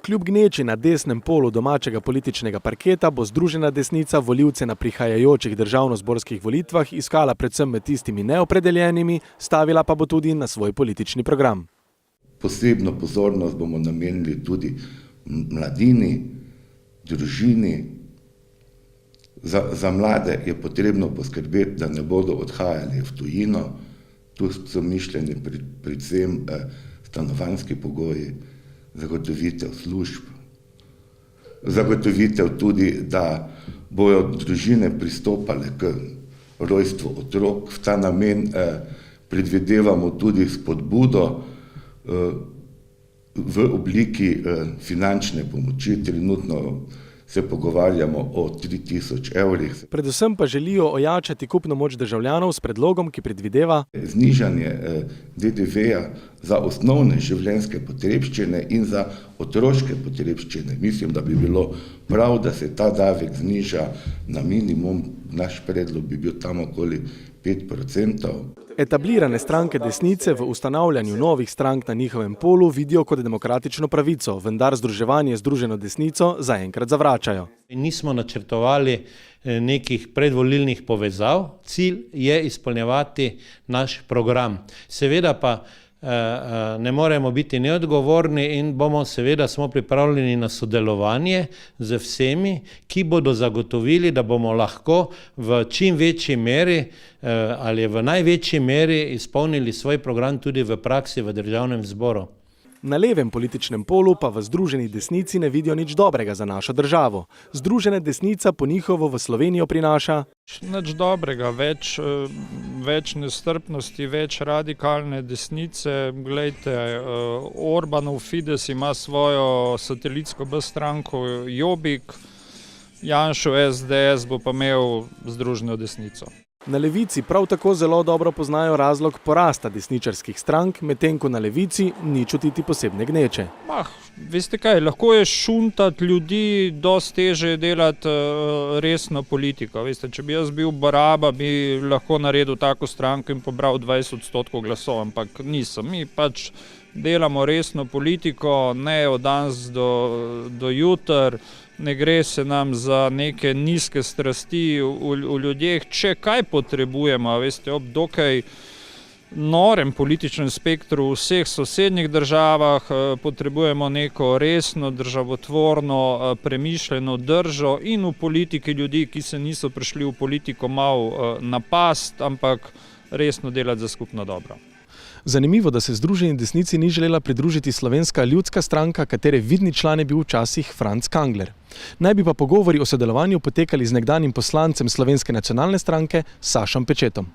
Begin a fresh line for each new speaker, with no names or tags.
Kljub gneči na desnem polu domačega političnega parketa bo Združena desnica volivce na prihajajočih državnozborskih volitvah iskala predvsem med tistimi neopredeljenimi, stavila pa bo tudi na svoj politični program.
Posebno pozornost bomo namenili tudi mladini, družini. Za mlade je potrebno poskrbeti, da ne bodo odhajali v tujino. Tu so mišljeni predvsem stanovanjski pogoji, zagotovitev služb, zagotovitev tudi, da bojo družine pristopale k rojstvu otrok. V ta namen predvidevamo tudi spodbudo v obliki finančne pomoči. Trenutno se pogovarjamo o 3000 evrih.
Predvsem pa želijo ojačati kupno moč državljanov s predlogom, ki predvideva
znižanje DDV-ja za osnovne življenjske potrebščine in za otroške potrebščine. Mislim, da bi bilo prav, da se ta davek zniža na minimum. Naš predlog bi bil tam okoli 5%.
Etablirane stranke desnice v ustanavljanju novih strank na njihovem polu vidijo kot demokratično pravico, vendar združevanje z Združeno desnico zaenkrat zavračajo.
Nismo načrtovali nekih predvolilnih povezav, cilj je izpolnjevati naš program. Seveda pa ne moremo biti neodgovorni in smo pripravljeni na sodelovanje z vsemi, ki bodo zagotovili, da bomo lahko v čim večji meri ali v največji meri izpolnili svoj program tudi v praksi v državnem zboru.
Na levem političnem polu pa v Združeni desnici ne vidijo nič dobrega za našo državo. Združena desnica po njihovo v Slovenijo prinaša
nič dobrega, več nestrpnosti, več radikalne desnice. Glejte, Orbanov Fides ima svojo satelitsko B-stranko Jobbik, Janšov SDS bo pa imel Združeno desnico.
Na levici prav tako zelo dobro poznajo razlog porasta desničarskih strank, medtem ko na levici ni čutiti posebne gneče.
Veste kaj, lahko je šuntati ljudi, dosti težje delati resno politiko. Veste, če bi jaz bil baraba, bi lahko naredil tako stranko in pobral 20% glasov, ampak nisem. Mi pač delamo resno politiko, ne od danes do jutri. Ne gre se nam za neke nizke strasti v ljudeh. Če kaj potrebujemo, veste, ob dokaj norem političnem spektru v vseh sosednjih državah, potrebujemo neko resno, državotvorno, premišljeno držo in v politiki ljudi, ki se niso prišli v politiko malo napast, ampak resno delati za skupno dobro.
Zanimivo, da se Združeni desnici ni želela pridružiti Slovenska ljudska stranka, katere vidni član je bil včasih Franc Kangler. Naj bi pa pogovori o sodelovanju potekali z nekdanjim poslancem Slovenske nacionalne stranke Sašom Pečetom.